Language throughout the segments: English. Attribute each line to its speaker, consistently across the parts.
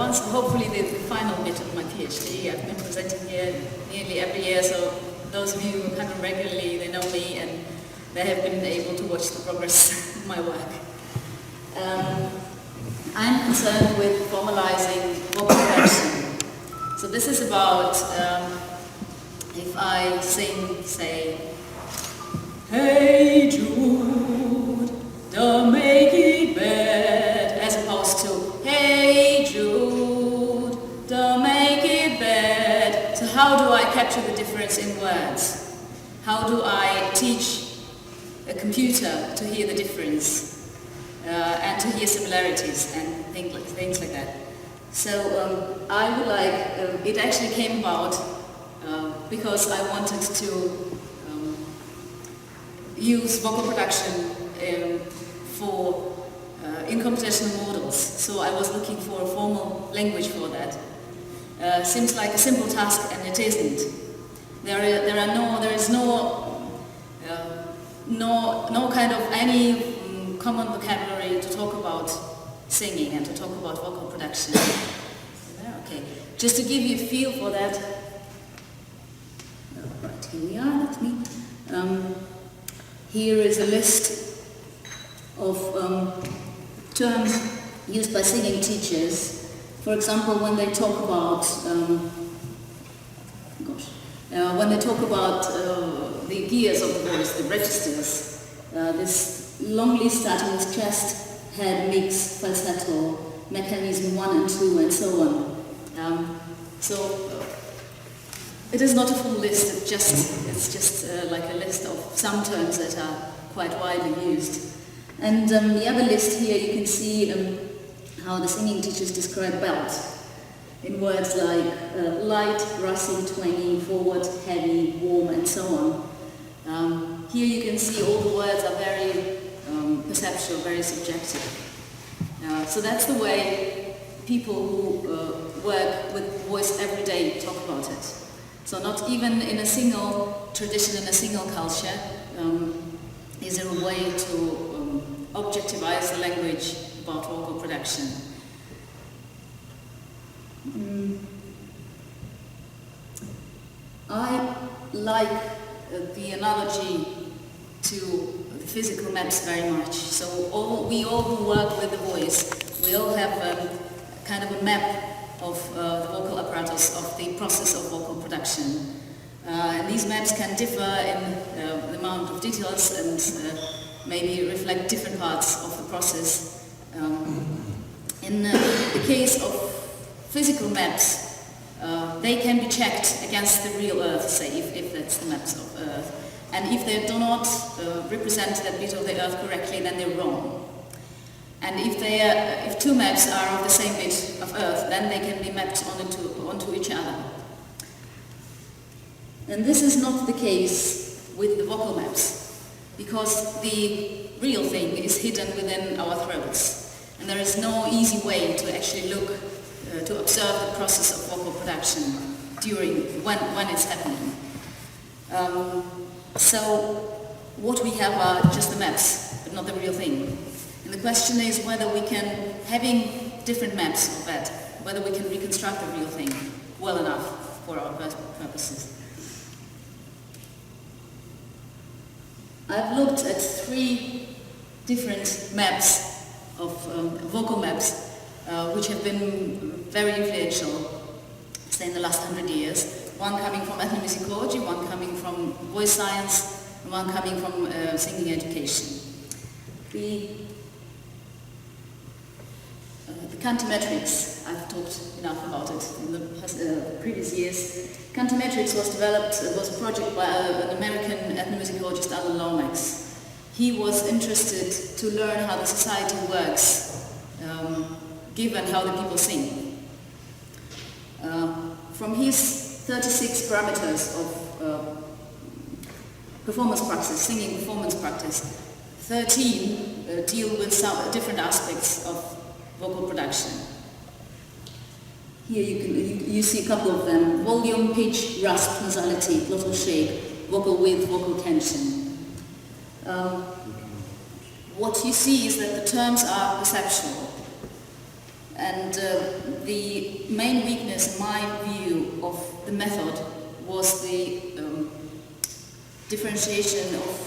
Speaker 1: once, hopefully the final bit of my PhD. I've been presenting here nearly every year, so those of you who come regularly, they know me and they have been able to watch the progress of my work. I'm concerned with formalizing vocal production. So this is about if I sing, say, "Hey Jude, don't make it bad," as opposed to "Hey Jude, don't make it bad." So how do I capture the difference in words? How do I teach a computer to hear the difference and to hear similarities and things like that? So I would like, it actually came about because I wanted to use vocal production for in computational models. So I was looking for a formal language for that. Seems like a simple task, and it isn't. There is no kind of any common vocabulary to talk about singing and to talk about vocal production. Okay, just to give you a feel for that. Right, here we are. That's me. Here is a list of terms used by singing teachers. For example, when they talk about when they talk about the gears of the voice, the registers, this long list starting with chest, head, mix, falsetto, mechanism 1 and 2, and so on. It is not a full list. It's just like a list of some terms that are quite widely used. And the other list here, you can see how the singing teachers describe belt in words like light, brassy, twangy, forward, heavy, warm, and so on. Here you can see all the words are very perceptual, very subjective. So that's the way people who work with voice every day talk about it. So not even in a single tradition, in a single culture, is there a way to objectivize the language about vocal production. I like the analogy to the physical maps very much. So we all who work with the voice, we all have kind of a map of the vocal apparatus, of the process of vocal production. And these maps can differ in the amount of details and maybe reflect different parts of the process. In the case of physical maps, they can be checked against the real Earth, say, if that's the maps of Earth. And if they do not represent that bit of the Earth correctly, then they're wrong. And if two maps are of the same bit of Earth, then they can be mapped onto each other. And this is not the case with the vocal maps, because the real thing is hidden within our throats. And there is no easy way to actually look, to observe the process of vocal production when it's happening. So what we have are just the maps, but not the real thing. And the question is whether we can, having different maps of that, whether we can reconstruct the real thing well enough for our purposes. I've looked at 3 different maps of vocal maps, which have been very influential, say in the last 100 years. One coming from ethnomusicology, one coming from voice science, and one coming from singing education. The cantimetrics, I've talked enough about it in the previous years. Cantimetrics was a project by an American ethnomusicologist, Alan Lomax. He was interested to learn how the society works, given how the people sing. From his 36 parameters of performance practice, singing performance practice, 13 deal with some different aspects of vocal production. Here you see a couple of them: volume, pitch, rasp, nasality, glottal shape, vocal width, vocal tension. What you see is that the terms are perceptual. And the main weakness, in my view, of the method was the differentiation of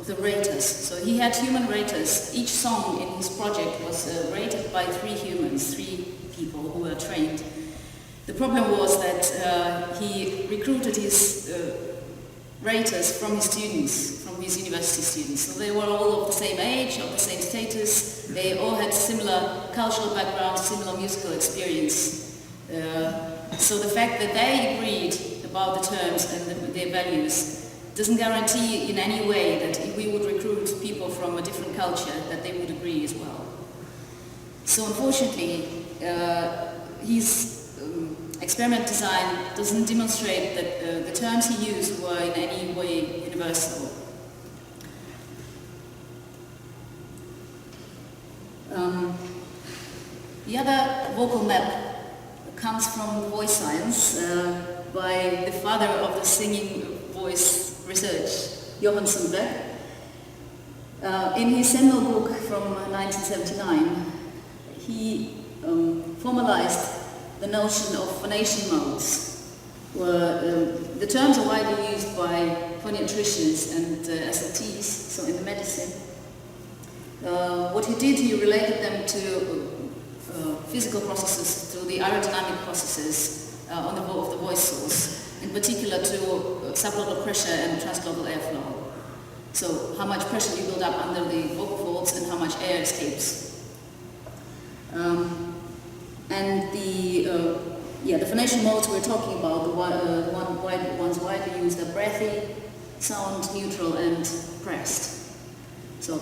Speaker 1: the raters. So he had human raters. Each song in his project was rated by 3 humans, 3 people who were trained. The problem was that he recruited his raters from his students, from his university students. So they were all of the same age, of the same status. They all had similar cultural background, similar musical experience. So the fact that they agreed about the terms and their values doesn't guarantee in any way that if we would recruit people from a different culture, that they would agree as well. So unfortunately, his experiment design doesn't demonstrate that the terms he used were in any way universal. The other vocal map comes from voice science by the father of the singing voice research, Johann Sundberg. In his seminal book from 1979, he formalized the notion of phonation modes, where the terms are widely used by phoniatricians and SLTs, so in the medicine. What he did, he related them to physical processes, to the aerodynamic processes of the voice source, in particular to subglottal pressure and transglottal airflow. So how much pressure you build up under the vocal folds and how much air escapes. And the phonation modes we're talking about, the ones widely used are breathy, sound, neutral, and pressed. So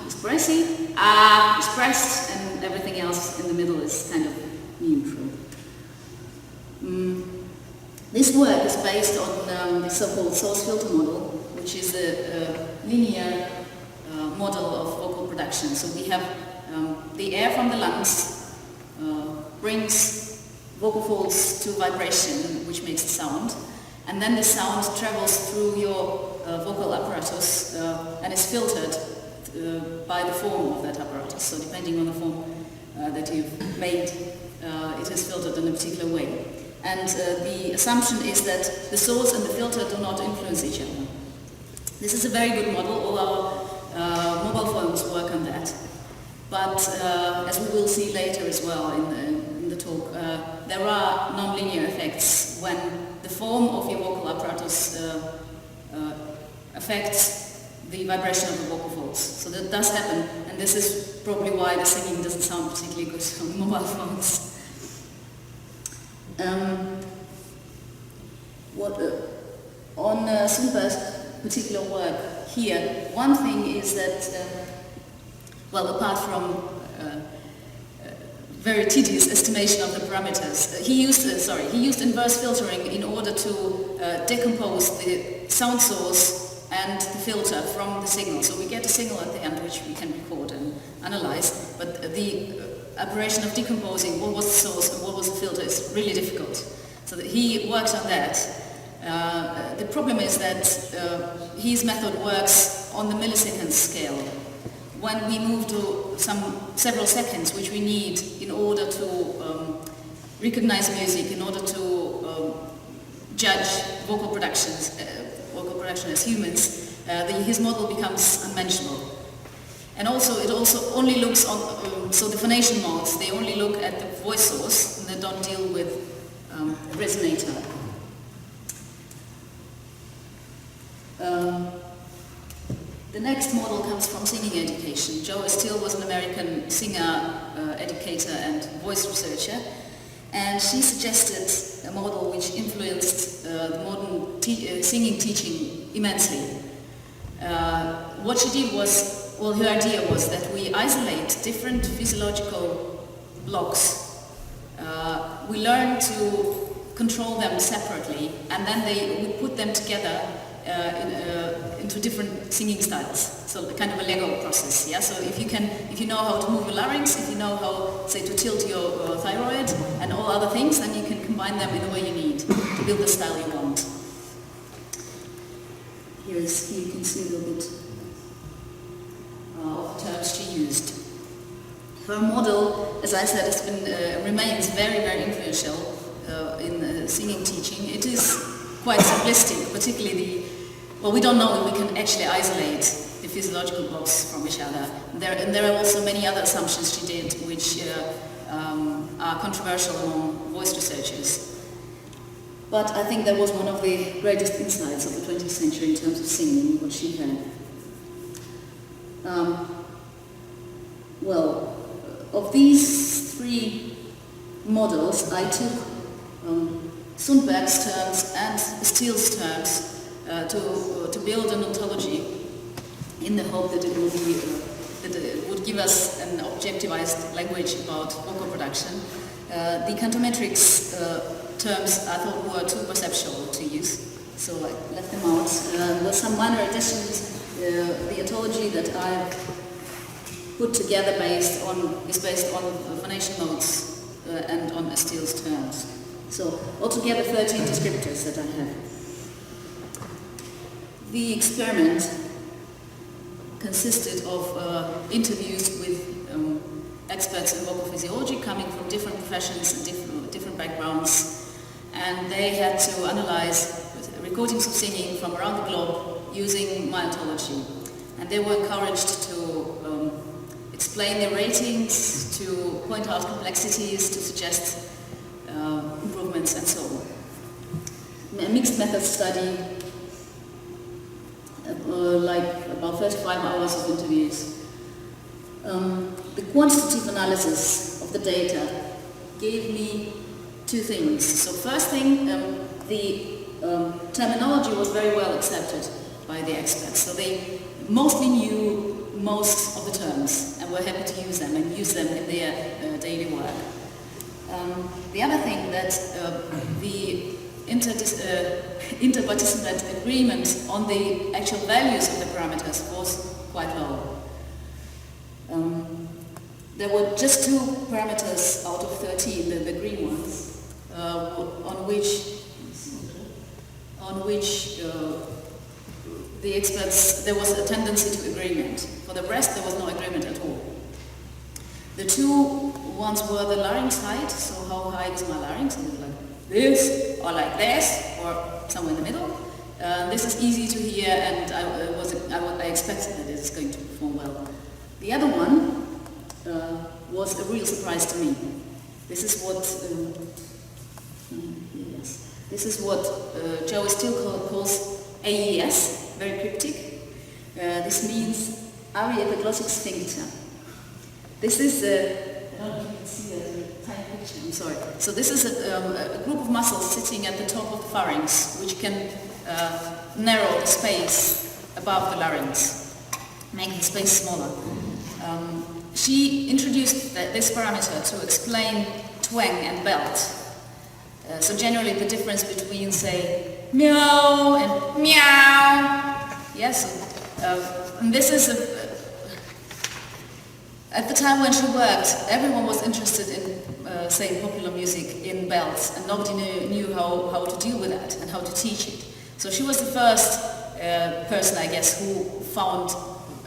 Speaker 1: is breathy, is pressed, and everything else in the middle is kind of neutral. This work is based on the so-called source filter model, which is a linear model of vocal production. So we have the air from the lungs brings vocal folds to vibration, which makes the sound, and then the sound travels through your vocal apparatus and is filtered by the form of that apparatus. So depending on the form that you've made, it is filtered in a particular way. And the assumption is that the source and the filter do not influence each other. This is a very good model. All our mobile phones work on that. But as we will see later as well in the talk, there are non-linear effects when the form of your vocal apparatus affects the vibration of the vocal folds. So that does happen, and this is probably why the singing doesn't sound particularly good on mobile phones. On Sundberg's particular work here, one thing is that, apart from very tedious estimation of the parameters, he used inverse filtering in order to decompose the sound source and the filter from the signal. So we get a signal at the end which we can record and analyze, but the operation of decomposing what was the source and what was the filter is really difficult. So that he works on that. The problem is that his method works on the millisecond scale. When we move to several seconds, which we need in order to recognize music, in order to judge vocal production as humans, his model becomes unmentionable. And also, it also only looks on, so the phonation modes, they only look at the voice source, and they don't deal with resonator. The next model comes from singing education. Jo Estill was an American singer, educator, and voice researcher, and she suggested a model which influenced the modern singing teaching immensely. What she did was, her idea was that we isolate different physiological blocks. We learn to control them separately, and then we put them together into different singing styles. So kind of a Lego process. Yeah. So if you know how to move your larynx, if you know how, say, to tilt your thyroid and all other things, then you can combine them in the way you need to build the style you want. Here you can see a little bit of the terms she used. Her model, as I said, has been, remains very, very influential in singing teaching. It is quite simplistic, particularly well, we don't know if we can actually isolate the physiological blocks from each other. There are also many other assumptions she did which are controversial among voice researchers. But I think that was one of the greatest insights of the 20th century in terms of singing, what she had. Well, of these three models, I took Sundberg's terms and Steele's terms to build an ontology in the hope that it would give us an objectivized language about vocal production. The cantometrics terms I thought were too perceptual to use, so I left them out. With some minor additions, the ontology that I put together is based on phonation modes and on Steele's terms. So altogether 13 descriptors that I have. The experiment consisted of interviews with experts in vocal physiology coming from different professions and different backgrounds, and they had to analyze recordings of singing from around the globe using my ontology. And they were encouraged to explain their ratings, to point out complexities, to suggest improvements, and so on. A mixed method study, like about 35 hours of interviews. The quantitative analysis of the data gave me two things. So first thing, the terminology was very well accepted by the experts. So they mostly knew most of the terms and were happy to use them and use them in their daily work. The other thing that the interparticipant agreement on the actual values of the parameters was quite low. There were just two parameters out of 13, the green ones, on which the experts, there was a tendency to agreement. For the rest, there was no agreement at all. The two ones were the larynx height, so how high is my larynx? Is it like this, or like this, or somewhere in the middle? This is easy to hear, and I expected that it is going to perform well. The other one was a real surprise to me. This is what Joey Steele calls AES, very cryptic. This means ariepiglottic sphincter. This is I don't know if you can see a tiny picture, I'm sorry. So this is a group of muscles sitting at the top of the pharynx, which can narrow the space above the larynx, make the space smaller. She introduced this parameter to explain twang and belt. So generally the difference between, say, meow and meow. Yes, and this is at the time when she worked, everyone was interested in, say, popular music in belts, and nobody knew how to deal with that and how to teach it. So she was the first person, I guess, who found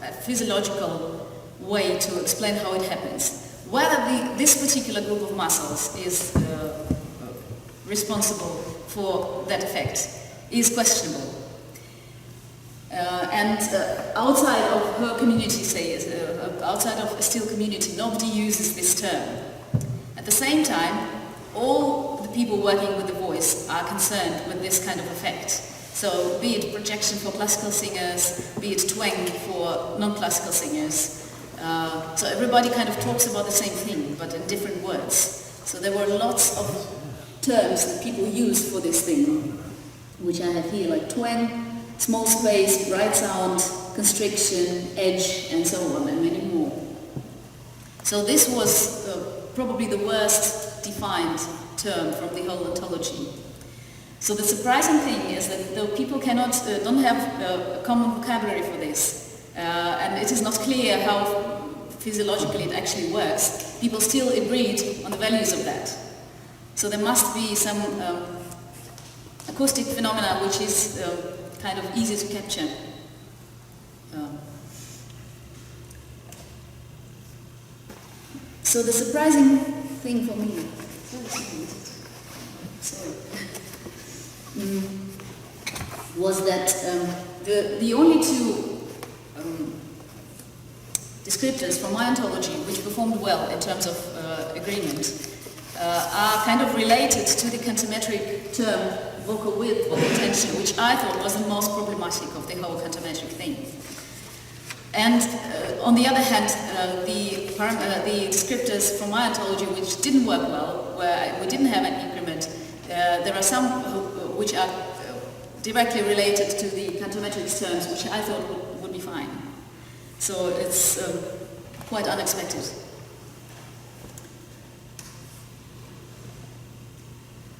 Speaker 1: a physiological way to explain how it happens. Whether this particular group of muscles is responsible for that effect is questionable. And outside of her community, say, outside of the Steele community, nobody uses this term. At the same time, all the people working with the voice are concerned with this kind of effect. So be it projection for classical singers, be it twang for non-classical singers. So everybody kind of talks about the same thing, but in different words. So there were lots of terms that people use for this thing, which I have here, like twang, small space, bright sound, constriction, edge, and so on, and many more. So this was probably the worst defined term from the whole ontology. So the surprising thing is that though people don't have a common vocabulary for this, and it is not clear how physiologically it actually works, people still agreed on the values of that. So there must be some acoustic phenomena which is kind of easy to capture. So the surprising thing for me, was that the only two descriptors from my ontology which performed well in terms of agreement are kind of related to the cantometric term vocal width, vocal tension, which I thought was the most problematic of the whole cantometric thing. And on the other hand, the descriptors from my ontology which didn't work well, where we didn't have an increment, there are some which are directly related to the cantometric terms, which I thought would be fine. So it's quite unexpected.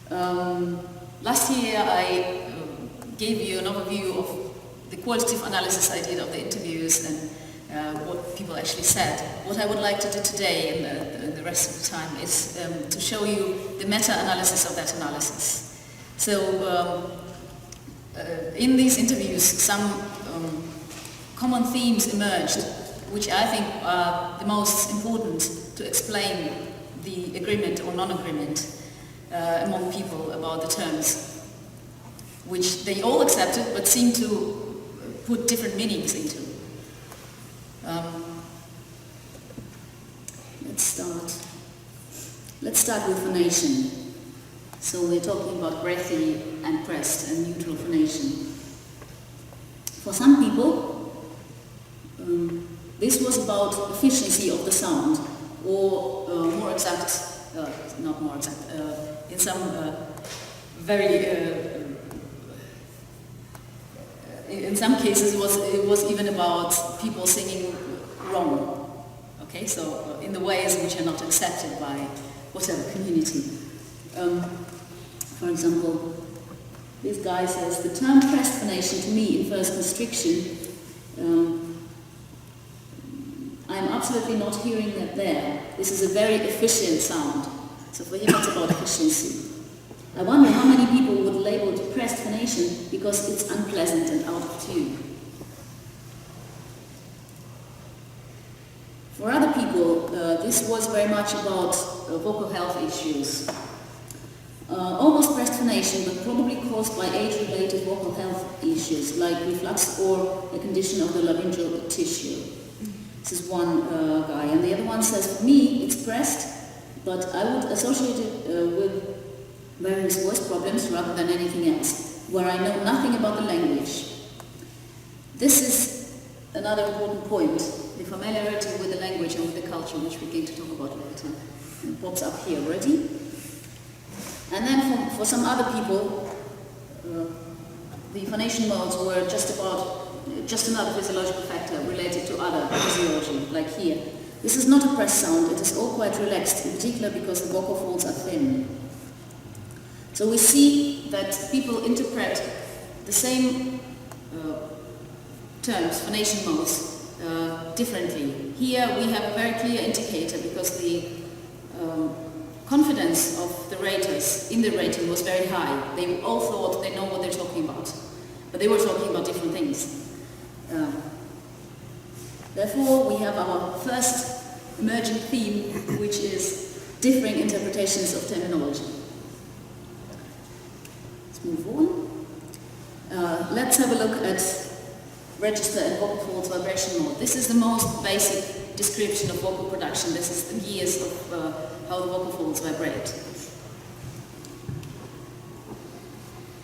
Speaker 1: Last year I gave you an overview of the qualitative analysis I did of the interviews and what people actually said. What I would like to do today and the rest of the time is to show you the meta-analysis of that analysis. So in these interviews some common themes emerged which I think are the most important to explain the agreement or non-agreement among people about the terms, which they all accepted but seem to put different meanings into. Let's start with phonation. So we're talking about breathy and pressed and neutral phonation. For some people, this was about efficiency of the sound, or more exact, not more exact, in some in some cases it was even about people singing wrong, okay, so in the ways which are not accepted by whatever community. For example, this guy says, the term pressed phonation to me infers constriction. I'm absolutely not hearing that there. This is a very efficient sound. So for him it's about efficiency. I wonder how many people would label it pressed phonation because it's unpleasant and out of tune. For other people, this was very much about vocal health issues. Almost pressed phonation, but probably caused by age-related vocal health issues like reflux or a condition of the laryngeal tissue. This is one guy, and the other one says, for me, it's pressed, but I would associate it with various voice problems rather than anything else, where I know nothing about the language. This is another important point, the familiarity with the language and with the culture, which we're going to talk about later. It pops up here already. And then for some other people, the phonation modes were just another physiological factor related to other physiology, like here. This is not a pressed sound, it is all quite relaxed, in particular because the vocal folds are thin. So we see that people interpret the same terms, phonation modes, differently. Here we have a very clear indicator because the confidence of the raters in the rating was very high. They all thought they know what they're talking about, but they were talking about different things. Therefore, we have our first emergent theme, which is differing interpretations of terminology. Let's move on. Let's have a look at register and vocal folds vibration mode. This is the most basic description of vocal production. This is the gears of how the vocal folds vibrate.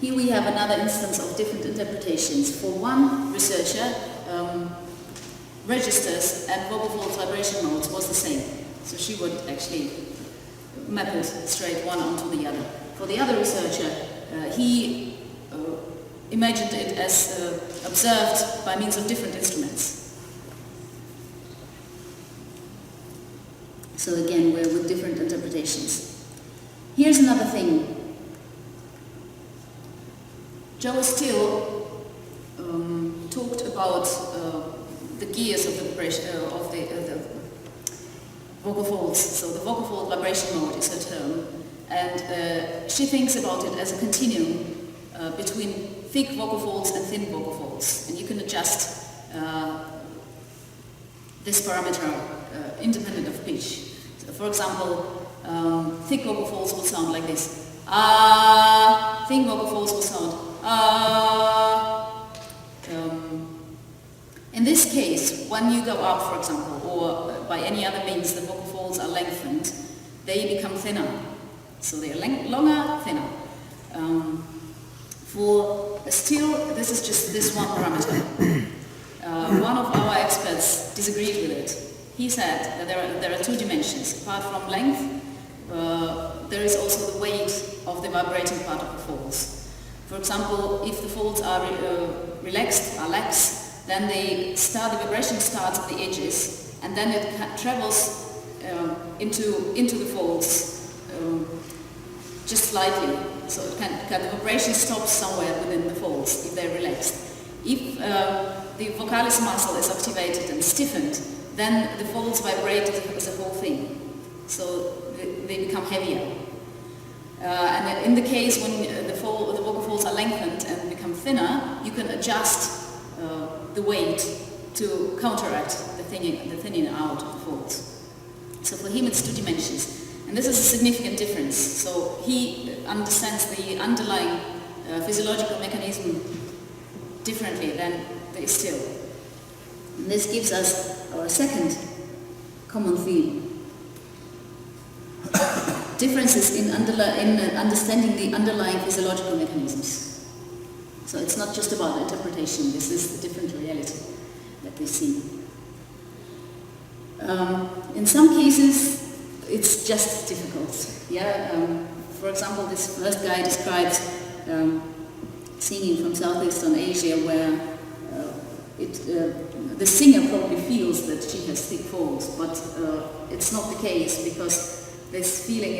Speaker 1: Here we have another instance of different interpretations. For one researcher, registers and vocal folds vibration modes was the same. So she would actually map it straight one onto the other. For the other researcher, he imagined it as observed by means of different instruments. So again, we're with different interpretations. Here's another thing. Joe Still talked about the gears of the vibration of the vocal folds. So the vocal fold vibration mode is her term, and she thinks about it as a continuum between thick vocal folds and thin vocal folds, and you can adjust this parameter independent of pitch. For example, thick vocal folds will sound like this. Thin vocal folds will sound in this case, when you go up, for example, or by any other means the vocal folds are lengthened, they become thinner. So they are longer, thinner. This is just this one parameter. One of our experts disagreed with it. He said that there are two dimensions. Apart from length, there is also the weight of the vibrating part of the folds. For example, if the folds are relaxed, are lax, then the vibration starts at the edges, and then it travels into the folds just slightly. So the vibration stops somewhere within the folds if they're relaxed. If the vocalis muscle is activated and stiffened, then the folds vibrate as a whole thing. So they become heavier. And in the case when the vocal folds are lengthened and become thinner, you can adjust the weight to counteract the thinning out of the folds. So for him it's two dimensions. And this is a significant difference. So he understands the underlying physiological mechanism differently than they still. And this gives us our second common theme. Differences in understanding the underlying physiological mechanisms. So it's not just about interpretation, this is the different reality that we see. In some cases, it's just difficult. For example, this first guy describes singing from Southeastern Asia where the singer probably feels that she has thick folds, but it's not the case because this feeling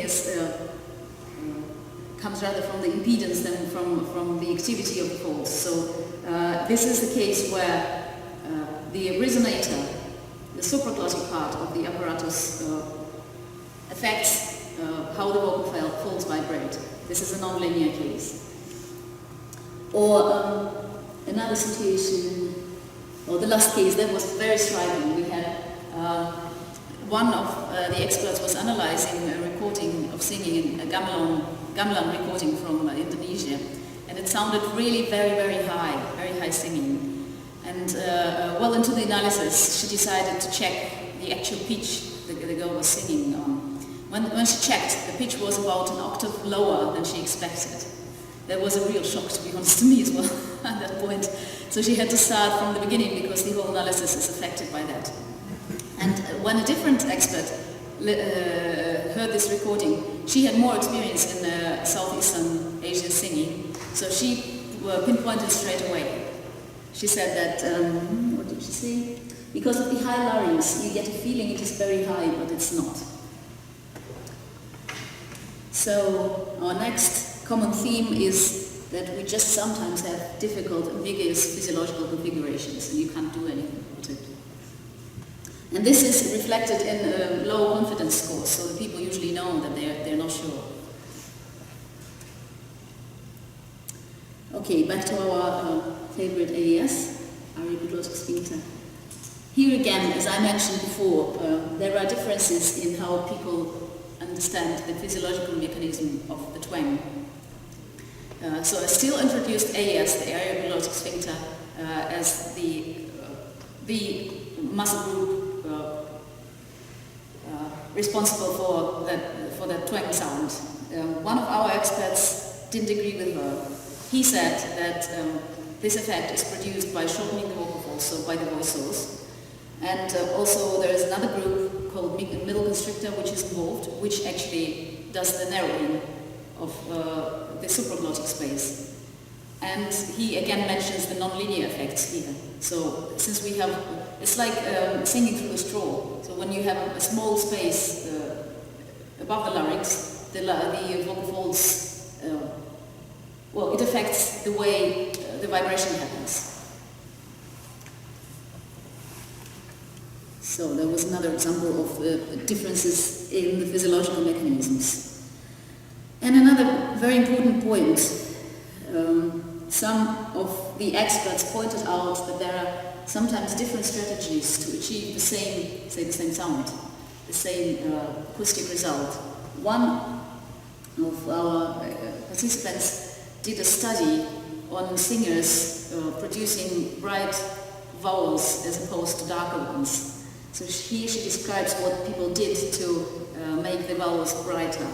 Speaker 1: comes rather from the impedance than from the activity of the folds. So this is the case where the resonator, the supraglottic part of the apparatus, affects how the vocal folds vibrate. This is a non-linear case. Or another situation, or the last case, that was very striking. We had one of the experts was analyzing a recording of singing, a gamelan recording from Indonesia, and it sounded really very high singing. And well into the analysis, she decided to check the actual pitch the girl was singing on. When she checked, the pitch was about an octave lower than she expected. That was a real shock, to be honest, to me as well at that point. So she had to start from the beginning because the whole analysis is affected by that. And when a different expert heard this recording, she had more experience in Southeastern Asian singing, so she pinpointed straight away. She said that, what did she say? Because of the high larynx, you get a feeling it is very high, but it's not. So our next common theme is that we just sometimes have difficult, ambiguous physiological configurations, and you can't do anything about it. And this is reflected in low confidence scores, so the people usually know that they're not sure. Okay, back to our favorite AES, areoglottic sphincter. Here again, as I mentioned before, there are differences in how people understand the physiological mechanism of the twang. So I still introduced AES, the areoglottic sphincter, as the muscle group responsible for that twang sound. One of our experts didn't agree with her. He said that this effect is produced by shortening the vocal folds, so by the voice source. And also there is another group called middle constrictor which is involved, which actually does the narrowing of the supraglottic space. And he again mentions the nonlinear effects here. So since we have, it's like singing through a straw. So when you have a small space above the larynx, the vocal folds, well, it affects the way the vibration happens. So there was another example of differences in the physiological mechanisms. And another very important point, some of the experts pointed out that there are sometimes different strategies to achieve the same sound. the same acoustic result. One of our participants did a study on singers producing bright vowels as opposed to darker ones. So she describes what people did to make the vowels brighter.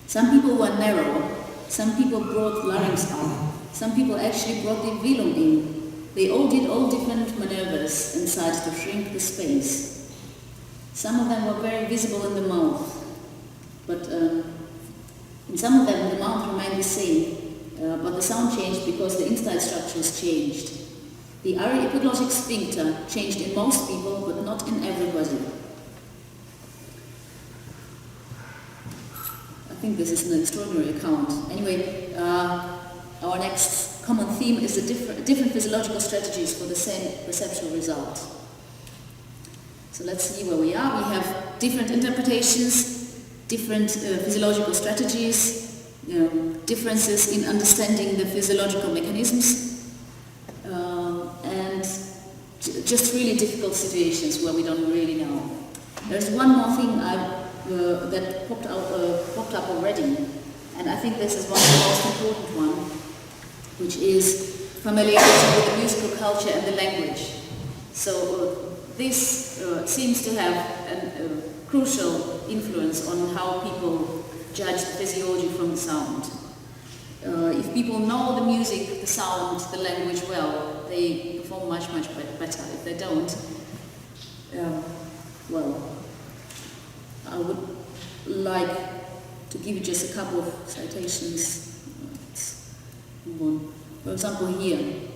Speaker 1: Some people were narrow, some people brought larynx up, some people actually brought the velum in. They all did all different maneuvers inside to shrink the space. Some of them were very visible in the mouth, but in some of them the mouth remained the same, but the sound changed because the inside structures changed. The epiglottic sphincter changed in most people, but not in everybody. I think this is an extraordinary account. Anyway, our next common theme is the different physiological strategies for the same perceptual result. So let's see where we are. We have different interpretations, different physiological strategies, differences in understanding the physiological mechanisms, and just really difficult situations where we don't really know. There's one more thing that popped up already, and I think this is one of the most important ones, which is familiarity with the musical culture and the language. So this seems to have a crucial influence on how people judge the physiology from the sound. If people know the music, the sound, the language well, they perform much better. If they don't, well, I would like to give you just a couple of citations. Let's move on. For example, here.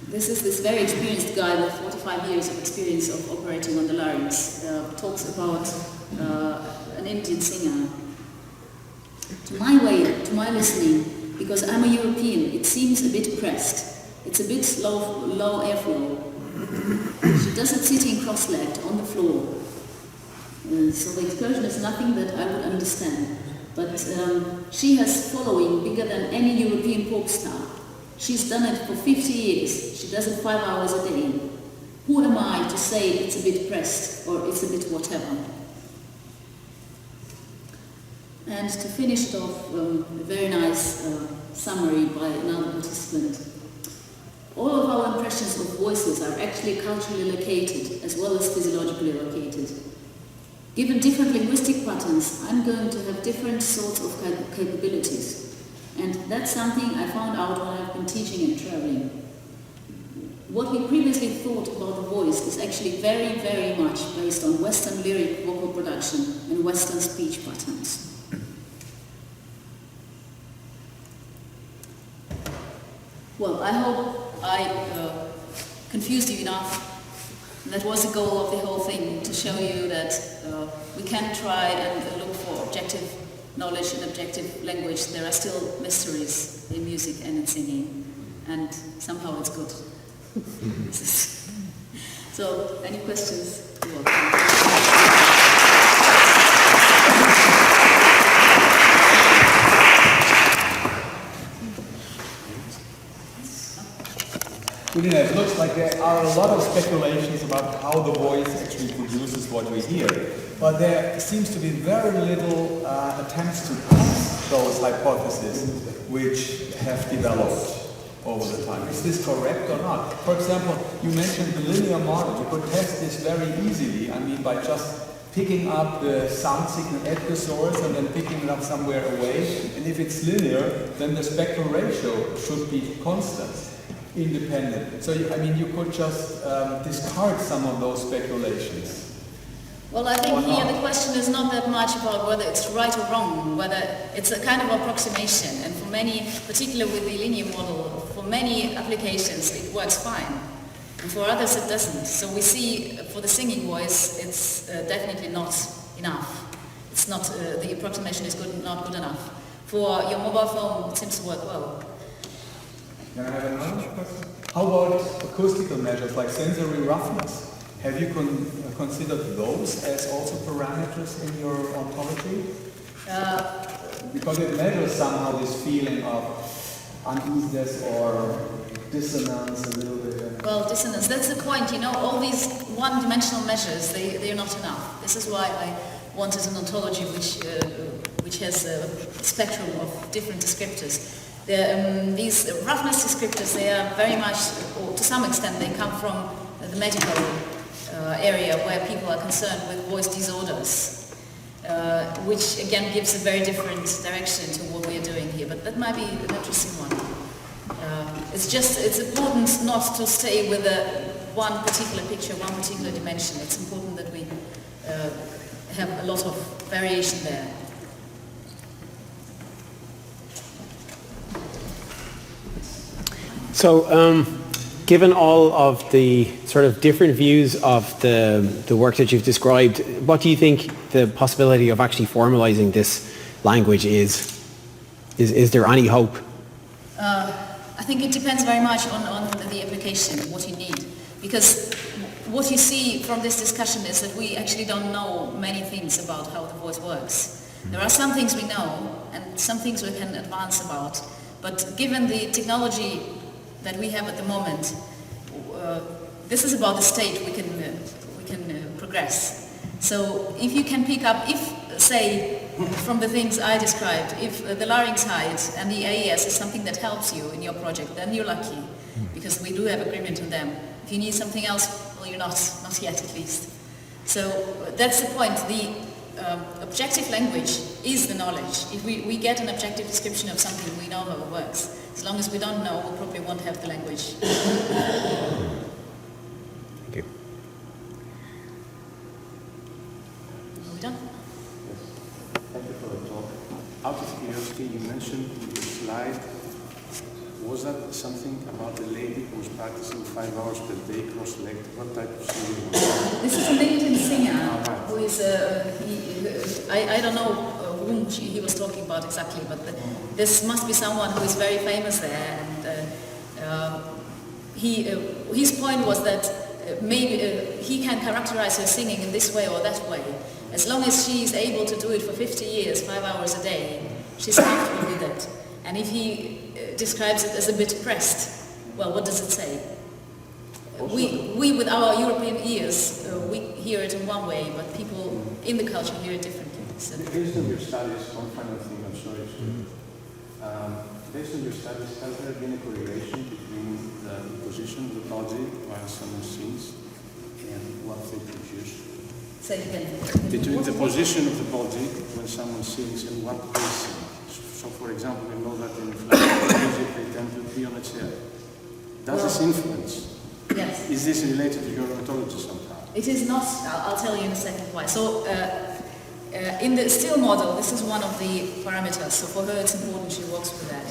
Speaker 1: This is this very experienced guy with 45 years of experience of operating on the larynx. Talks about an Indian singer. To my listening, because I'm a European, it seems a bit pressed. It's a bit low airflow. She does it sitting cross-legged on the floor. So the excursion is nothing that I would understand. But she has following bigger than any European pop star. She's done it for 50 years. She does it 5 hours a day. Who am I to say it's a bit pressed or it's a bit whatever? And to finish it off, a very nice summary by another participant. All of our impressions of voices are actually culturally located as well as physiologically located. Given different linguistic patterns, I'm going to have different sorts of capabilities. And that's something I found out when I've been teaching and traveling. What we previously thought about the voice is actually very, very much based on Western lyric vocal production and Western speech patterns. Well, I hope I confused you enough. That was the goal of the whole thing, to show you that we can try and look for objective knowledge and objective language. There are still mysteries in music and in singing, and somehow it's good. So, any questions? You're welcome.
Speaker 2: Polina, it looks like there are a lot of speculations about how the voice actually produces what we hear, but there seems to be very little attempts to test those hypotheses which have developed over the time. Is this correct or not? For example, you mentioned the linear model. You could test this very easily, I mean, by just picking up the sound signal at the source and then picking it up somewhere away, and if it's linear, then the spectral ratio should be constant. Independent. So, I mean, you could just discard some of those speculations.
Speaker 1: Well, I think here the question is not that much about whether it's right or wrong, whether it's a kind of approximation. And for many, particularly with the linear model, for many applications it works fine. And for others it doesn't. So we see for the singing voice it's definitely not enough. It's not, the approximation is not good enough. For your mobile phone it seems to work well.
Speaker 2: Can I have another question? How about acoustical measures like sensory roughness? Have you considered those as also parameters in your ontology? Because it measures somehow this feeling of uneasiness or dissonance a little bit.
Speaker 1: Well, dissonance, that's the point, you know, all these one-dimensional measures, they're not enough. This is why I wanted an ontology which has a spectrum of different descriptors. These roughness descriptors, they are very much, or to some extent, they come from the medical area where people are concerned with voice disorders, which again gives a very different direction to what we are doing here, but that might be an interesting one. It's important not to stay with one particular picture, one particular dimension. It's important that we have a lot of variation there.
Speaker 3: So, given all of the sort of different views of the work that you've described, what do you think the possibility of actually formalizing this language is? Is there any hope?
Speaker 1: I think it depends very much on the application, what you need. Because what you see from this discussion is that we actually don't know many things about how the voice works. There are some things we know and some things we can advance about. But given the technology that we have at the moment, this is about the state we can progress. So if you can pick up, say, from the things I described, if the larynx height and the AES is something that helps you in your project, then you're lucky, because we do have agreement on them. If you need something else, well, you're not yet at least. So that's the point. The objective language is the knowledge. If we get an objective description of something, we know how it works. As long as we don't know, we probably won't have the language.
Speaker 3: Thank you.
Speaker 1: Are we done?
Speaker 4: Thank you for the talk. Out of curiosity, you mentioned in the slide, was that something about the lady who was practicing 5 hours per day cross-legged? What type of singing was that?
Speaker 1: This is a Canadian singer who is, I don't know whom he was talking about exactly, but this must be someone who is very famous there. And his point was that maybe he can characterize her singing in this way or that way. As long as she is able to do it for 50 years, 5 hours a day, she's comfortable with it. And if he describes it as a bit pressed, well, what does it say? We with our European ears, we hear it in one way, but people in the culture hear it differently. So.
Speaker 4: Based on your studies, one final thing, I'm sorry. Based on your studies, has there been a correlation between the position of the body while someone sings and what they produce?
Speaker 1: Say it again.
Speaker 4: Between the position of the body when someone sings and what they sing. So, for example, we know that in music they tend to be on a chair. Does this influence?
Speaker 1: Yes.
Speaker 4: Is this related to your ontology somehow?
Speaker 1: It is not. I'll tell you in a second why. So, in the still model, this is one of the parameters. So for her, it's important she works with that.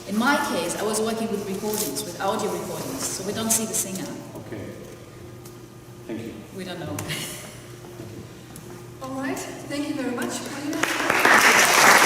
Speaker 1: In my case, I was working with recordings, with audio recordings, so we don't see the singer.
Speaker 4: Okay. Thank you.
Speaker 1: We don't know.
Speaker 5: All right. Thank you very much, Polina.